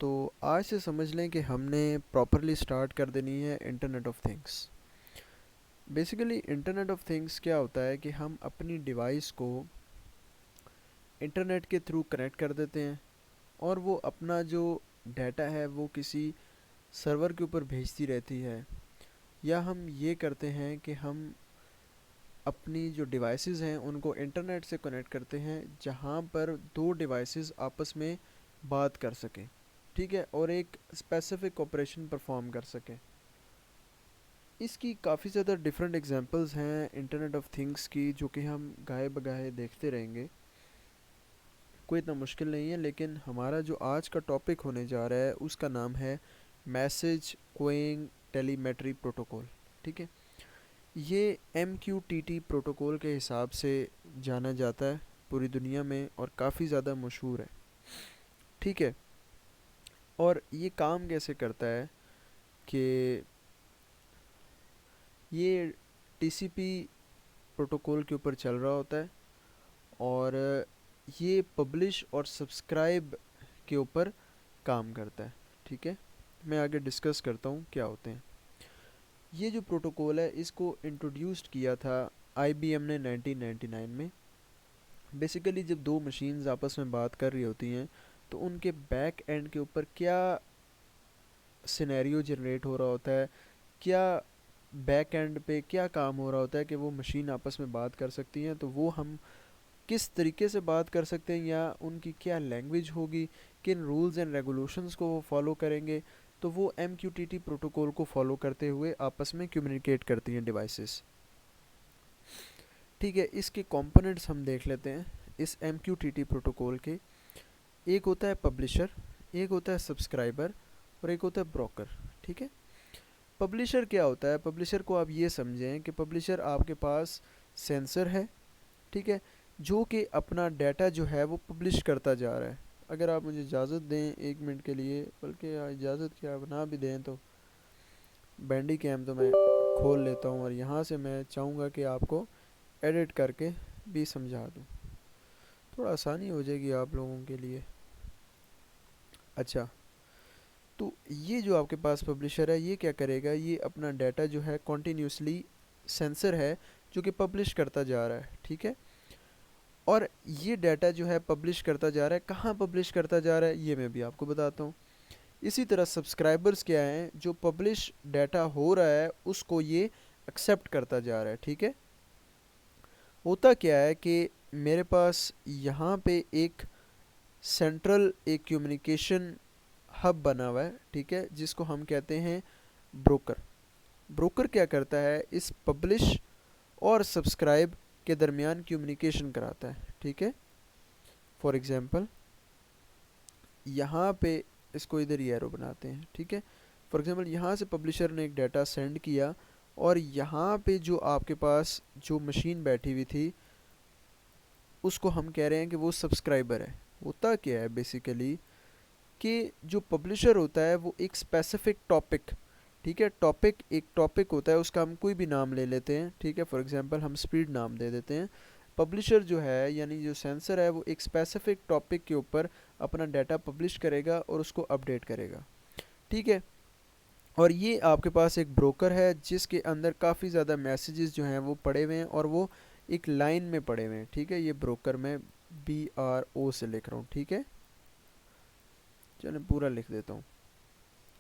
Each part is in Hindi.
तो आज से समझ लें कि हमने प्रॉपरली स्टार्ट कर देनी है internet of things. Basically internet of things क्या होता है कि हम अपनी डिवाइस को इंटरनेट के थ्रू कनेक्ट कर देते हैं और वो अपना जो डाटा है वो किसी सर्वर के ऊपर भेजती रहती है। या हम ये करते हैं कि हम अपनी जो डिवाइसेस हैं उनको इंटरनेट से कनेक्ट करते हैं जहाँ पर दो डिवाइसेस आपस में बात कर सकें, ठीक है, और एक स्पेसिफिक ऑपरेशन परफॉर्म कर सकें। इसकी काफ़ी ज़्यादा डिफरेंट एग्जांपल्स हैं इंटरनेट ऑफ थिंग्स की, जो कि हम गाहे बगाहे देखते रहेंगे। कोई इतना मुश्किल नहीं है, लेकिन हमारा जो आज का टॉपिक होने जा रहा है उसका नाम है मैसेज क्वेइंग टेलीमेट्री प्रोटोकॉल। ठीक है, ये MQTT प्रोटोकॉल के हिसाब से जाना जाता है पूरी दुनिया में और काफ़ी ज़्यादा मशहूर है। ठीक है, और ये काम कैसे करता है कि ये TCP प्रोटोकॉल के ऊपर चल रहा होता है और ये पब्लिश और सब्सक्राइब के ऊपर काम करता है। ठीक है, मैं आगे डिस्कस करता हूँ क्या होते हैं। ये जो प्रोटोकॉल है इसको इंट्रोड्यूस्ड किया था IBM ने 1999 में। बेसिकली जब दो मशीन्स आपस में बात कर रही होती हैं तो उनके बैक एंड के ऊपर क्या सिनेरियो जनरेट हो रहा होता है, क्या बैक एंड पे क्या काम हो रहा होता है कि वो मशीन आपस में बात कर सकती हैं, तो वो हम किस तरीके से बात कर सकते हैं या उनकी क्या लैंग्वेज होगी, किन रूल्स एंड रेगुलेशंस को वो फॉलो करेंगे, तो वो MQTT प्रोटोकॉल को फॉलो करते हुए आपस में कम्युनिकेट करती हैं डिवाइसेस। ठीक है, इसके कंपोनेंट्स हम देख लेते हैं इस MQTT प्रोटोकॉल के। एक होता है पब्लिशर, एक होता है सब्सक्राइबर और एक होता है ब्रोकर। ठीक है, पब्लिशर क्या होता है? पब्लिशर को आप ये समझें कि पब्लिशर आपके पास सेंसर है, ठीक है, जो कि अपना डाटा जो है वो पब्लिश करता जा रहा है। अगर आप मुझे इजाज़त दें 1 मिनट के लिए, बल्कि इजाज़त क्या बना भी दें, तो बैंडी कैम तो मैं खोल लेता हूँ और यहाँ से मैं चाहूँगा कि आपको एडिट करके भी समझा दूँ, थोड़ा आसानी हो जाएगी आप लोगों के लिए। अच्छा, तो ये जो आपके पास पब्लिशर है ये क्या करेगा, ये अपना डाटा जो है कॉन्टीन्यूसली सेंसर है जो कि पब्लिश करता जा रहा है। ठीक है, और ये डाटा जो है पब्लिश करता जा रहा है, कहाँ पब्लिश करता जा रहा है ये मैं भी आपको बताता हूँ। इसी तरह सब्सक्राइबर्स क्या हैं, जो पब्लिश डाटा हो रहा है उसको ये एक्सेप्ट करता जा रहा है। ठीक है, होता क्या है कि मेरे पास यहाँ पे एक सेंट्रल एक कम्युनिकेशन हब बना हुआ है, ठीक है, जिसको हम कहते हैं ब्रोकर। ब्रोकर क्या करता है, इस पब्लिश और सब्सक्राइब के दरमियान कम्युनिकेशन कराता है। ठीक है, फॉर एग्जांपल यहाँ पे इसको इधर ही एरो बनाते हैं। ठीक है, फॉर एग्जांपल यहाँ से पब्लिशर ने एक डाटा सेंड किया और यहाँ पे जो आपके पास जो मशीन बैठी हुई थी उसको हम कह रहे हैं कि वो सब्सक्राइबर है। होता क्या है बेसिकली कि जो पब्लिशर होता है वो एक स्पेसिफिक टॉपिक, ठीक है, टॉपिक एक टॉपिक होता है, उसका हम कोई भी नाम ले लेते हैं। ठीक है, फॉर एग्जांपल हम स्पीड नाम दे देते हैं। पब्लिशर जो है यानी जो सेंसर है वो एक स्पेसिफिक टॉपिक के ऊपर अपना डाटा पब्लिश करेगा और उसको अपडेट करेगा। ठीक है, और ये आपके पास एक ब्रोकर है जिसके अंदर काफ़ी ज़्यादा मैसेजेस जो हैं वो पड़े हुए हैं और वो एक लाइन में पड़े हुए हैं। ठीक है, ये ब्रोकर मैं BRO से लिख रहा हूँ। ठीक है, चलो पूरा लिख देता हूँ।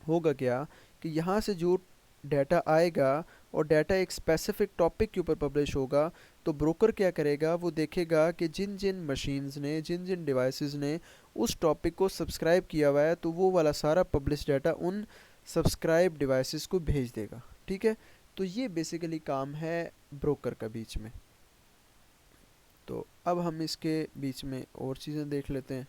होगा क्या कि यहाँ से जो डाटा आएगा और डाटा एक स्पेसिफिक टॉपिक के ऊपर पब्लिश होगा, तो ब्रोकर क्या करेगा, वो देखेगा कि जिन जिन मशीन्स ने, जिन जिन डिवाइसेस ने उस टॉपिक को सब्सक्राइब किया हुआ है, तो वो वाला सारा पब्लिश डाटा उन सब्सक्राइब डिवाइसेस को भेज देगा। ठीक है, तो ये बेसिकली काम है ब्रोकर का बीच में। तो अब हम इसके बीच में और चीज़ें देख लेते हैं।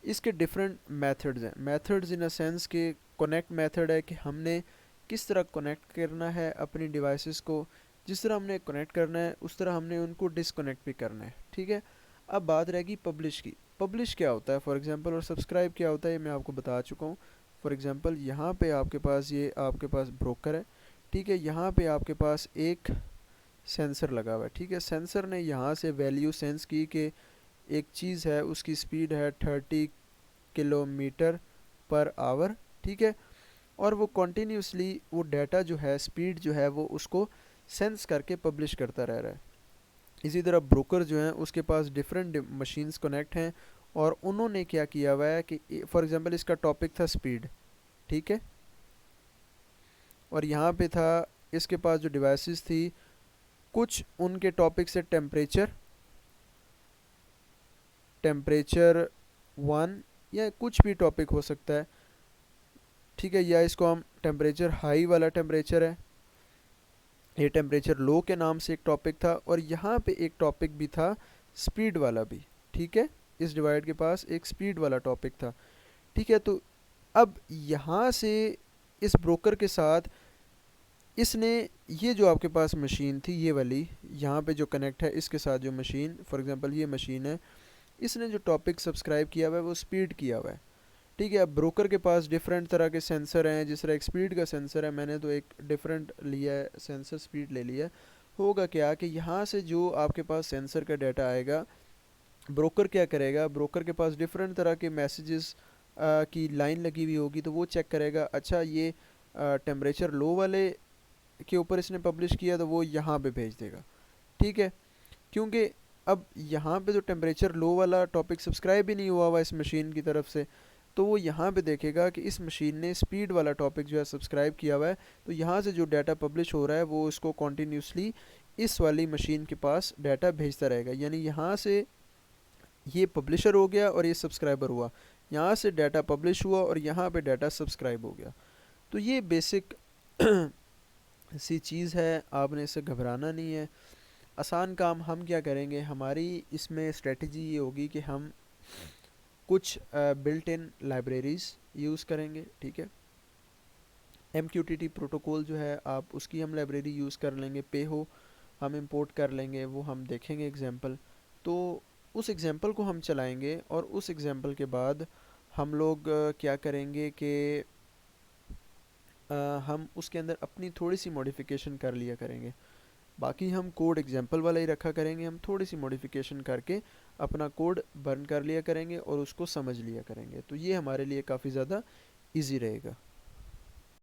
इसके डिफरेंट मेथड्स हैं। मेथड्स इन अ सेंस के कनेक्ट मेथड है कि हमने किस तरह कनेक्ट करना है अपनी डिवाइसेस को, जिस तरह हमने कनेक्ट करना है उस तरह हमने उनको डिसकनेक्ट भी करना है। ठीक है, अब बात रहेगी पब्लिश की। पब्लिश क्या होता है फॉर एग्जांपल, और सब्सक्राइब क्या होता है ये मैं आपको बता चुका हूँ। फॉर एग्जांपल यहाँ पे आपके पास ये आपके पास ब्रोकर है। ठीक है, यहाँ पे आपके पास एक सेंसर लगा हुआ है। ठीक है, सेंसर ने यहाँ से वैल्यू सेंस की कि एक चीज़ है उसकी स्पीड है 30 किलोमीटर पर आवर, ठीक है। और वो कॉन्टीन्यूसली वो डाटा जो है, स्पीड जो है, वो उसको सेंस करके पब्लिश करता रह रहा है। इसी तरह ब्रोकर जो हैं उसके पास डिफरेंट मशीन्स कनेक्ट हैं, और उन्होंने क्या किया हुआ है कि फॉर एग्जांपल इसका टॉपिक था स्पीड, ठीक है, और यहाँ पे था इसके पास जो डिवाइसेस थी, कुछ उनके टॉपिक से टेम्परेचर, टेम्परेचर 1 या कुछ भी टॉपिक हो सकता है, ठीक है, या इसको हम टेम्परेचर हाई वाला टेम्परेचर है, ये टेम्परेचर लो के नाम से एक टॉपिक था, और यहाँ पे एक टॉपिक भी था स्पीड वाला भी, ठीक है। इस डिवाइड के पास एक स्पीड वाला टॉपिक था, ठीक है। तो अब यहाँ से इस ब्रोकर के साथ इसने ये जो आपके पास मशीन थी, ये वाली यहाँ पे जो कनेक्ट है इसके साथ जो मशीन, फॉर एग्जांपल ये मशीन है, इसने जो टॉपिक सब्सक्राइब किया हुआ है वो स्पीड किया हुआ है, ठीक है। अब ब्रोकर के पास डिफरेंट तरह के सेंसर हैं, जिस तरह एक स्पीड का सेंसर है, मैंने तो एक डिफरेंट लिया है सेंसर, स्पीड ले लिया है। होगा क्या कि यहाँ से जो आपके पास सेंसर का डाटा आएगा, ब्रोकर क्या करेगा, ब्रोकर के पास डिफरेंट तरह के मैसेजेस की लाइन लगी हुई होगी, तो वो चेक करेगा, अच्छा ये टेम्परेचर लो वाले के ऊपर इसने पब्लिश किया, तो वो यहाँ पे भेज देगा, ठीक है। क्योंकि अब यहाँ पे तो टेम्परेचर लो वाला टॉपिक सब्सक्राइब ही नहीं हुआ हुआ इस मशीन की तरफ से, तो वो यहाँ पे देखेगा कि इस मशीन ने स्पीड वाला टॉपिक जो है सब्सक्राइब किया हुआ है, तो यहाँ से जो डाटा पब्लिश हो रहा है वो उसको कॉन्टीन्यूसली इस वाली मशीन के पास डाटा भेजता रहेगा। यानी यहाँ से ये पब्लिशर हो गया और ये सब्सक्राइबर हुआ, यहाँ से डाटा पब्लिश हुआ और यहाँ पे डाटा सब्सक्राइब हो गया। तो ये बेसिक सी चीज़ है, आपने इससे घबराना नहीं है। आसान काम हम क्या करेंगे, हमारी इसमें स्ट्रेटजी ये होगी कि हम कुछ बिल्ट इन लाइब्रेरीज़ यूज़ करेंगे, ठीक है। MQTT प्रोटोकॉल जो है आप उसकी हम लाइब्रेरी यूज़ कर लेंगे, पे हो हम इंपोर्ट कर लेंगे, वो हम देखेंगे एग्जांपल। तो उस एग्जांपल को हम चलाएंगे, और उस एग्जांपल के बाद हम लोग क्या करेंगे कि हम उसके अंदर अपनी थोड़ी सी मॉडिफिकेशन कर लिया करेंगे। बाकी हम कोड एग्जांपल वाला ही रखा करेंगे, हम थोड़ी सी मॉडिफिकेशन करके अपना कोड बर्न कर लिया करेंगे और उसको समझ लिया करेंगे। तो ये हमारे लिए काफ़ी ज़्यादा इजी रहेगा।